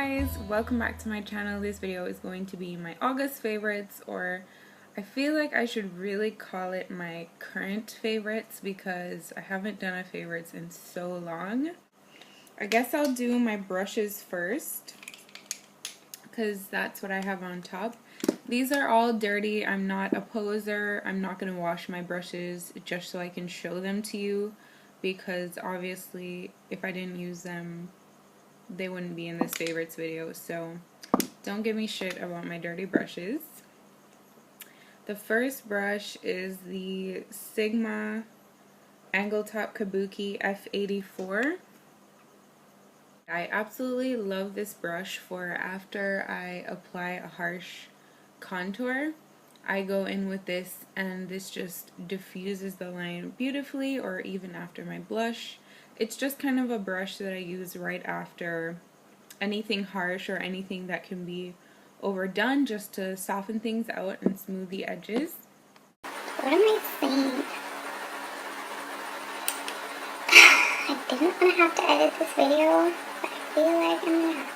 guys, welcome back to my channel. This video is going to be my August favorites, or I feel like I should really call it my current favorites because I haven't done a favorites in so long. I guess I'll do my brushes first because that's what I have on top. These are all dirty. I'm not a poser. I'm not going to wash my brushes just so I can show them to you, because obviously if I didn't use them they wouldn't be in this favorites video, so don't give me shit about my dirty brushes. The first brush is the Sigma Angle Top Kabuki F84. I absolutely love this brush for after I apply a harsh contour. I go in with this and this just diffuses the line beautifully, or even after my blush. It's just kind of a brush that I use right after anything harsh or anything that can be overdone, just to soften things out and smooth the edges. What am I saying? I didn't want to have to edit this video, but I feel like I'm going to have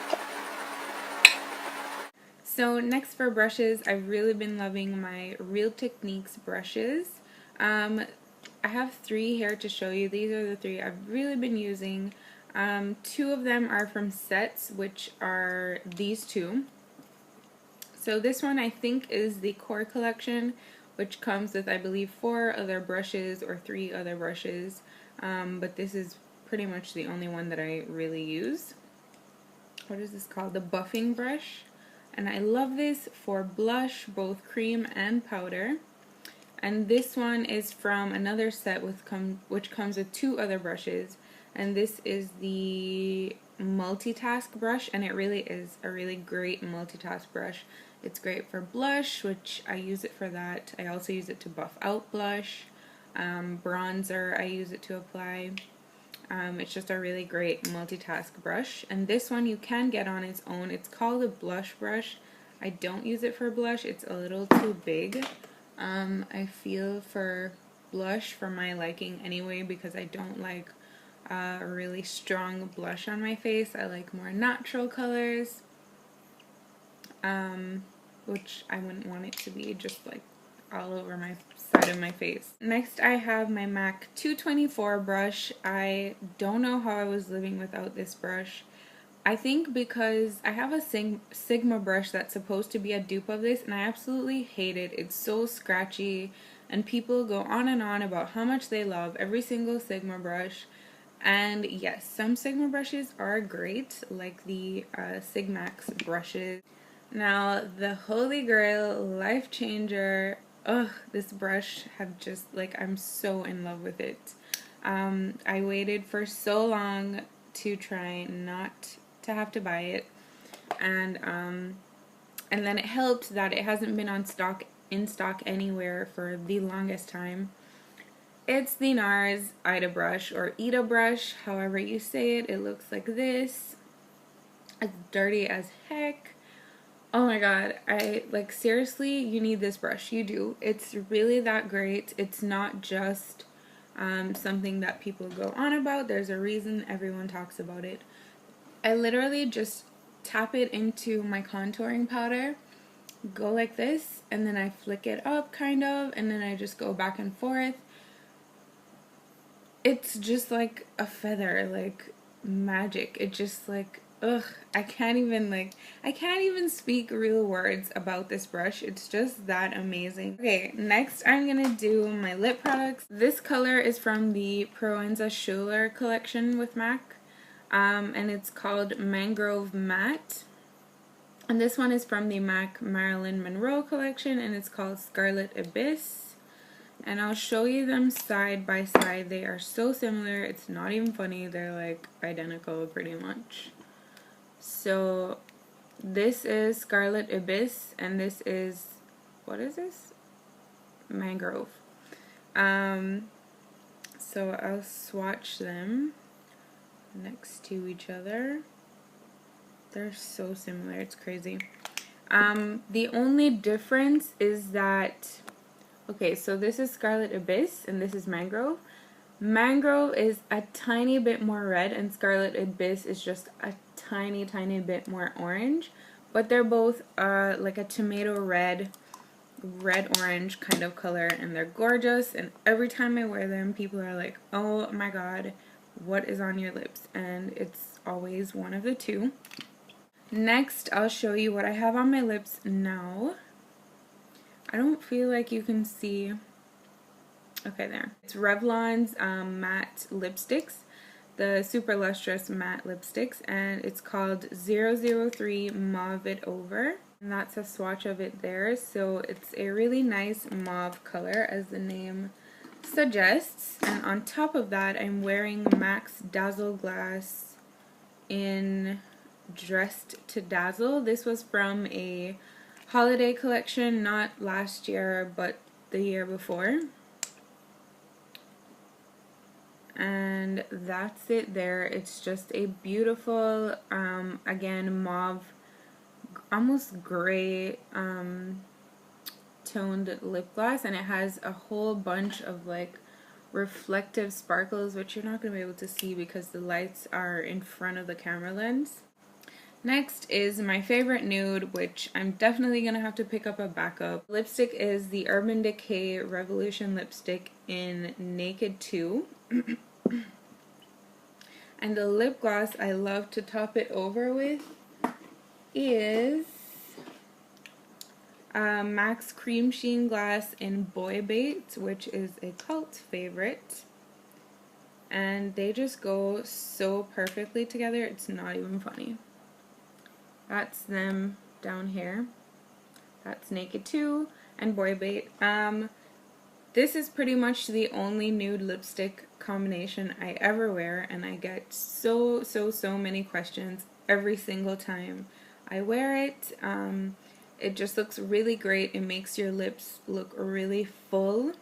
to. So next for brushes, I've really been loving my Real Techniques brushes. I have three here to show you. These are the three I've really been using. Two of them are from sets, which are these two. So this one I think is the Core Collection, which comes with, I believe, 4 other brushes or 3 other brushes. But this is pretty much the only one that I really use. What is this called? The Buffing Brush. And I love this for blush, both cream and powder. And this one is from another set which comes with 2 other brushes. And this is the Multitask brush, and it really is a really great multitask brush. It's great for blush, which I use it for that. I also use it to buff out blush. Bronzer, I use it to apply. It's just a really great multitask brush. And this one you can get on its own. It's called a blush brush. I don't use it for blush. It's a little too big. I feel for blush for my liking anyway, because I don't like a really strong blush on my face. I like more natural colors, which I wouldn't want it to be just like all over my side of my face. Next I have my MAC 224 brush. I don't know how I was living without this brush. I think because I have a Sigma brush that's supposed to be a dupe of this, and I absolutely hate it. It's so scratchy, and people go on and on about how much they love every single Sigma brush. And yes, some Sigma brushes are great, like the Sigmax brushes. Now, the Holy Grail, life changer, this brush have just, like, I'm so in love with it. I waited for so long to try not to have to buy it, and then it helped that it hasn't been in stock anywhere for the longest time. It's the NARS Ida brush, or Ida brush, however you say it. It looks like this. It's dirty as heck. Oh my god, seriously, you need this brush. You do. It's really that great. It's not just something that people go on about. There's a reason everyone talks about it. I literally just tap it into my contouring powder, go like this, and then I flick it up kind of, and then I just go back and forth. It's just like a feather, like magic. It just like, I can't even speak real words about this brush. It's just that amazing. Okay, next I'm gonna do my lip products. This color is from the Proenza Schuler collection with MAC. And it's called Mangrove Matte. And this one is from the MAC Marilyn Monroe collection, and it's called Scarlet Abyss. And I'll show you them side by side. They are so similar, it's not even funny. They're like identical pretty much. So this is Scarlet Abyss, and this is, what is this? Mangrove. So I'll swatch them next to each other. They're so similar, it's crazy. The only difference is that, okay, so this is Scarlet Abyss and this is Mangrove. Mangrove is a tiny bit more red, and Scarlet Abyss is just a tiny, tiny bit more orange. But they're both like a tomato red, red-orange kind of color, and they're gorgeous. And every time I wear them, people are like, oh my god, what is on your lips? And it's always one of the two. Next, I'll show you what I have on my lips now. I don't feel like you can see. Okay, there. It's Revlon's matte lipsticks, the Super Lustrous matte lipsticks, and it's called 003 Mauve It Over. And that's a swatch of it there. So it's a really nice mauve color, as the name suggests. And on top of that, I'm wearing MAC's Dazzle Glass in Dressed to Dazzle. This was from a holiday collection, not last year, but the year before. And that's it there. It's just a beautiful, again, mauve, almost gray toned lip gloss, and it has a whole bunch of like reflective sparkles, which you're not going to be able to see because the lights are in front of the camera lens. Next is my favorite nude, which I'm definitely going to have to pick up a backup. Lipstick is the Urban Decay Revolution lipstick in Naked 2. And the lip gloss I love to top it over with is MAC's Cream Sheen Glass in Boy Bait, which is a cult favorite. And they just go so perfectly together, it's not even funny. That's them down here. That's Naked 2 and Boy Bait. This is pretty much the only nude lipstick combination I ever wear, and I get so many questions every single time I wear it. It just looks really great. It makes your lips look really full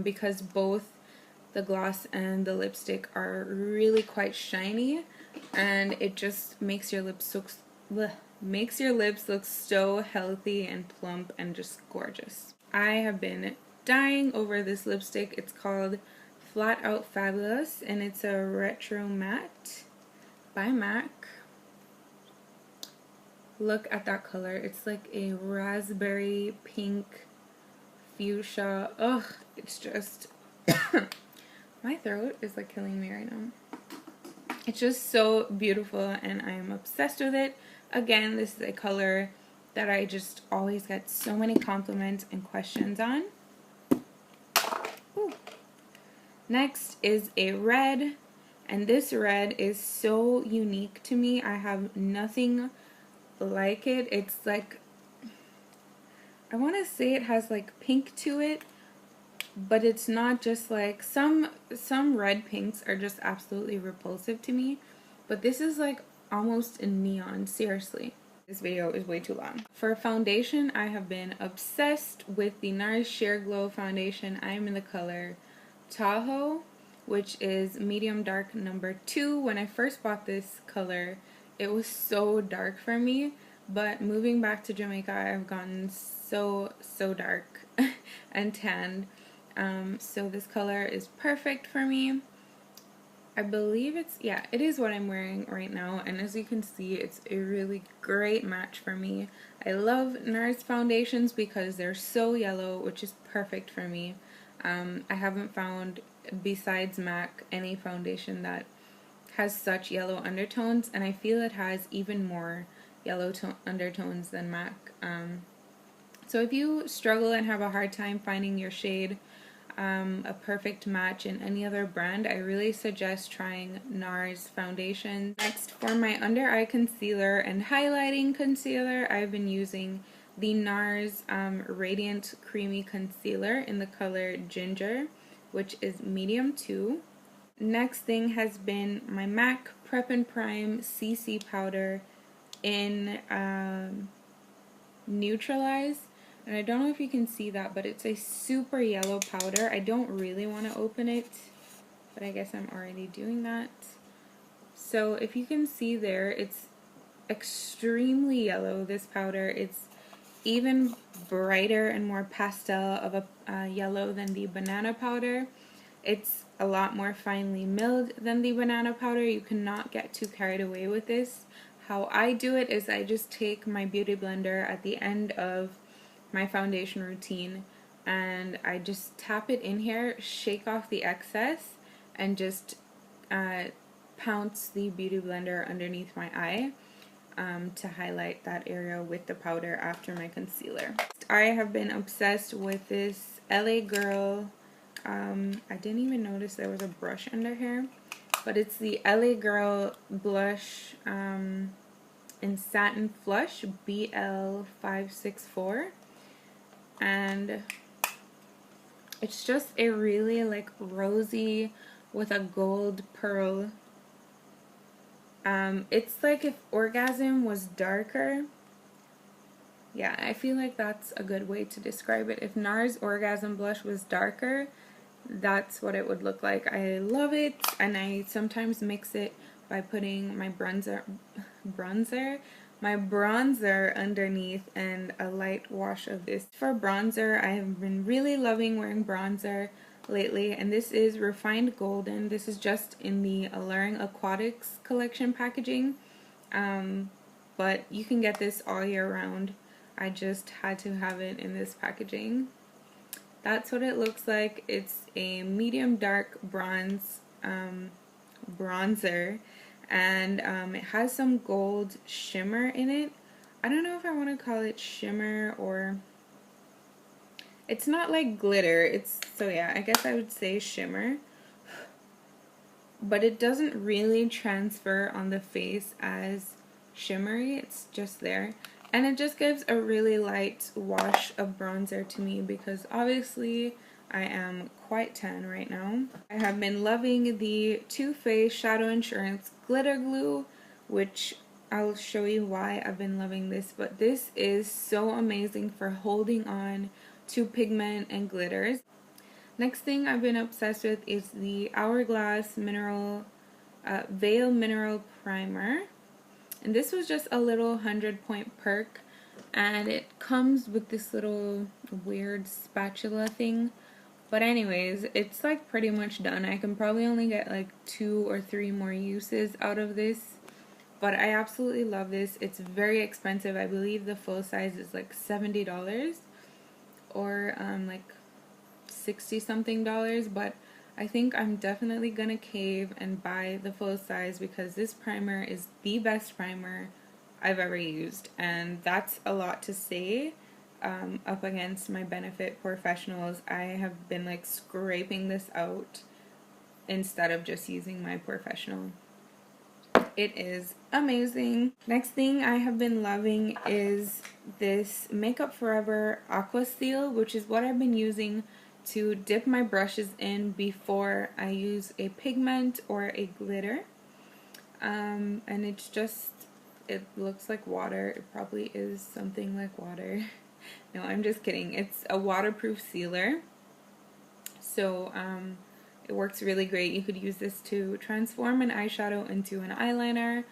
because both the gloss and the lipstick are really quite shiny, and it just makes your lips look so healthy and plump and just gorgeous. I have been dying over this lipstick. It's called Flat Out Fabulous, and it's a retro matte by MAC. Look at that color. It's like a raspberry pink fuchsia. Ugh, it's just my throat is like killing me right now. It's just so beautiful, and I'm obsessed with it. Again, this is a color that I just always get so many compliments and questions on. Ooh. Next is a red, and this red is so unique to me. I have nothing like it. It's like, I want to say it has like pink to it, but it's not just like some red pinks are just absolutely repulsive to me, but this is like almost a neon, seriously. This video is way too long. For foundation, I have been obsessed with the NARS Sheer Glow foundation. I am in the color Tahoe, which is medium dark number 2. When I first bought this color, it was so dark for me, but moving back to Jamaica, I've gotten so dark and tanned. So this color is perfect for me. I believe it is what I'm wearing right now, and as you can see, it's a really great match for me. I love NARS foundations because they're so yellow, which is perfect for me. I haven't found, besides MAC, any foundation that has such yellow undertones, and I feel it has even more yellow undertones than MAC. So if you struggle and have a hard time finding your shade, a perfect match in any other brand, I really suggest trying NARS foundation. Next, for my under eye concealer and highlighting concealer, I've been using the NARS Radiant Creamy Concealer in the color Ginger, which is medium 2. Next thing has been my MAC Prep and Prime CC powder in Neutralize. And I don't know if you can see that, but it's a super yellow powder. I don't really want to open it, but I guess I'm already doing that. So if you can see there, it's extremely yellow, this powder. It's even brighter and more pastel of a yellow than the banana powder. It's a lot more finely milled than the banana powder. You cannot get too carried away with this. How I do it is I just take my beauty blender at the end of my foundation routine and I just tap it in here, shake off the excess, and just pounce the beauty blender underneath my eye to highlight that area with the powder after my concealer. I have been obsessed with this LA Girl, I didn't even notice there was a brush under here, but it's the LA Girl blush in Satin Flush BL564, and it's just a really like rosy with a gold pearl. It's like if Orgasm was darker. Yeah, I feel like that's a good way to describe it. If NARS Orgasm blush was darker, that's what it would look like. I love it, and I sometimes mix it by putting my bronzer underneath and a light wash of this. For bronzer, I have been really loving wearing bronzer lately, and this is Refined Golden. This is just in the Alluring Aquatics collection packaging, but you can get this all year round. I just had to have it in this packaging. That's what it looks like. It's a medium dark bronze bronzer, and it has some gold shimmer in it. I don't know if I want to call it shimmer, or it's not like glitter. It's, so yeah, I guess I would say shimmer, but it doesn't really transfer on the face as shimmery. It's just there. And it just gives a really light wash of bronzer to me because obviously I am quite tan right now. I have been loving the Too Faced Shadow Insurance Glitter Glue, which I'll show you why I've been loving this. But this is so amazing for holding on to pigment and glitters. Next thing I've been obsessed with is the Hourglass Veil Mineral Primer. And this was just a little 100-point perk, and it comes with this little weird spatula thing. But anyways, it's like pretty much done. I can probably only get like 2 or 3 more uses out of this, but I absolutely love this. It's very expensive. I believe the full size is like $70 or like 60 something dollars, but I think I'm definitely gonna cave and buy the full size because this primer is the best primer I've ever used, and that's a lot to say up against my Benefit Professionals. I have been like scraping this out instead of just using my professional. It is amazing. Next thing I have been loving is this Makeup Forever Aqua Seal, which is what I've been using to dip my brushes in before I use a pigment or a glitter. And it's just, it looks like water. It probably is something like water. No, I'm just kidding. It's a waterproof sealer. So it works really great. You could use this to transform an eyeshadow into an eyeliner.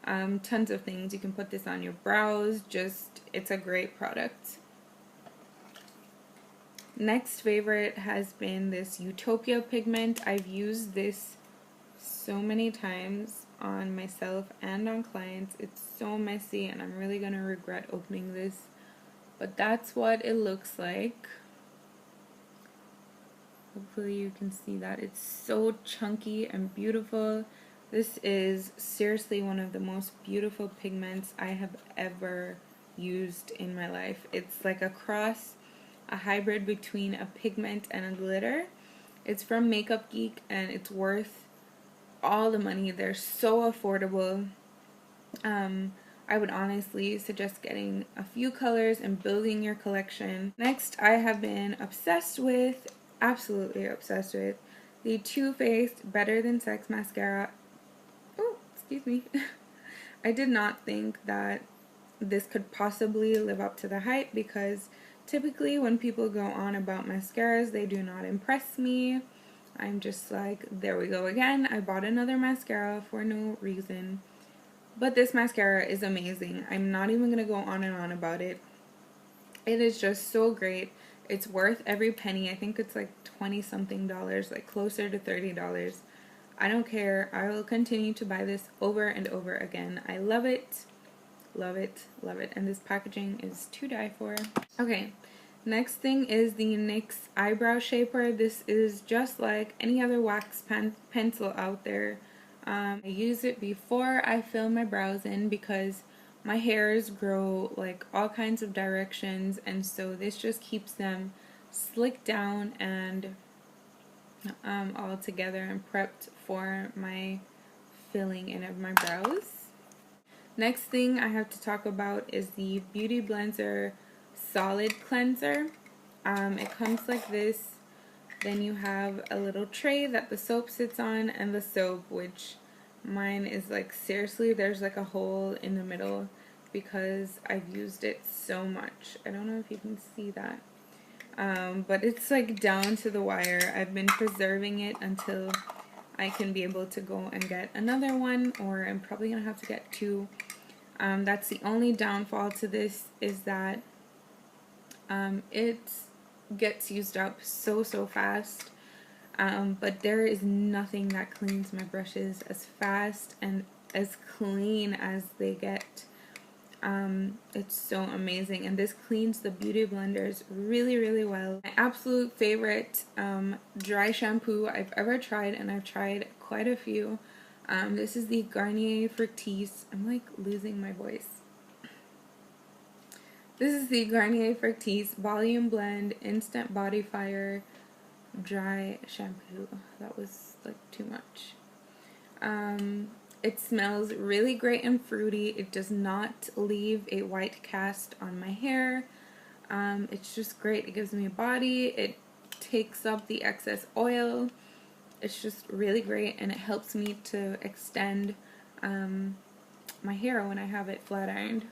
Tons of things. You can put this on your brows. Just, it's a great product. Next favorite has been this Utopia pigment. I've used this so many times on myself and on clients. It's so messy and I'm really gonna regret opening this, but that's what it looks like. Hopefully you can see that. It's so chunky and beautiful. This is seriously one of the most beautiful pigments I have ever used in my life. It's like a hybrid between a pigment and a glitter. It's from Makeup Geek and it's worth all the money. They're so affordable. I would honestly suggest getting a few colors and building your collection. Next, I have been absolutely obsessed with the Too Faced Better Than Sex mascara. Oh, excuse me. I did not think that this could possibly live up to the hype because typically when people go on about mascaras, they do not impress me. I'm just like, there we go again. I bought another mascara for no reason. But this mascara is amazing. I'm not even going to go on and on about it. It is just so great. It's worth every penny. I think it's like 20 something dollars, like closer to $30. I don't care. I will continue to buy this over and over again. I love it. Love it. Love it. And this packaging is to die for. Okay. Next thing is the NYX eyebrow shaper. This is just like any other wax pencil out there. I use it before I fill my brows in because my hairs grow like all kinds of directions, and so this just keeps them slicked down and all together and prepped for my filling in of my brows. Next thing I have to talk about is the Beauty Blender Solid Cleanser. It comes like this. Then you have a little tray that the soap sits on, and the soap, which mine is like, seriously, there's like a hole in the middle because I've used it so much. I don't know if you can see that. But it's like down to the wire. I've been preserving it until I can be able to go and get another one, or I'm probably gonna have to get two. That's the only downfall to this, is that it gets used up so fast. But there is nothing that cleans my brushes as fast and as clean as they get. It's so amazing, and this cleans the Beauty Blenders really well. My absolute favorite dry shampoo I've ever tried, and I've tried quite a few. This is the Garnier Fructis. I'm like losing my voice. This is the Garnier Fructis Volume Blend Instant Body Fire Dry Shampoo. That was like too much. It smells really great and fruity. It does not leave a white cast on my hair. It's just great. It gives me a body. It takes up the excess oil. It's just really great, and it helps me to extend my hair when I have it flat ironed.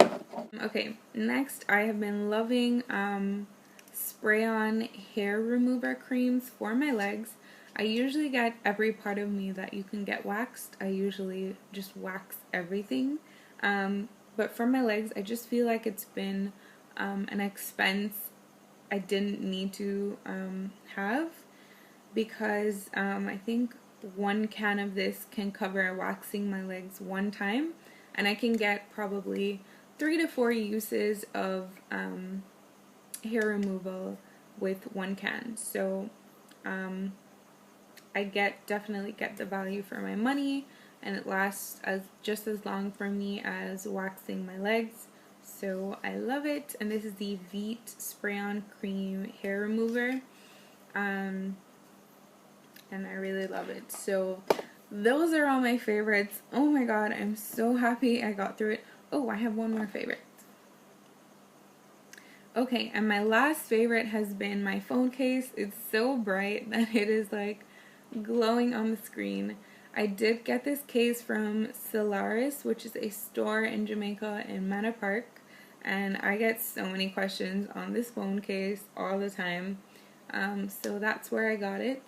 Okay, next I have been loving spray-on hair remover creams for my legs. I usually get every part of me that you can get waxed. I usually just wax everything. But for my legs, I just feel like it's been an expense I didn't need to have, because I think one can of this can cover waxing my legs one time, and I can get probably 3 to 4 uses of hair removal with one can. So I definitely get the value for my money, and it lasts just as long for me as waxing my legs. So I love it, and this is the Veet Spray-On Cream Hair Remover, and I really love it. So those are all my favorites. Oh my god, I'm so happy I got through it. Oh, I have one more favorite. Okay, and my last favorite has been my phone case. It's so bright that it is like glowing on the screen. I did get this case from Solaris, which is a store in Jamaica in Manor Park, and I get so many questions on this phone case all the time. So that's where I got it.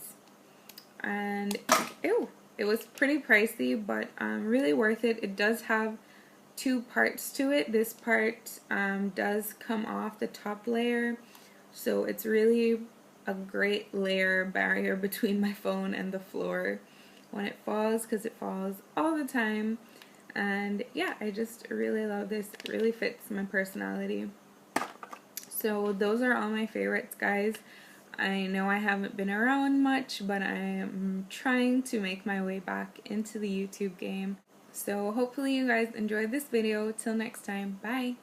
And ew, it was pretty pricey, but really worth it. It does have 2 parts to it. This part does come off the top layer, so it's really a great layer barrier between my phone and the floor when it falls, because it falls all the time. And yeah, I just really love this. It really fits my personality. So those are all my favorites, guys. I know I haven't been around much, but I am trying to make my way back into the YouTube game. So hopefully you guys enjoyed this video. Till next time, bye!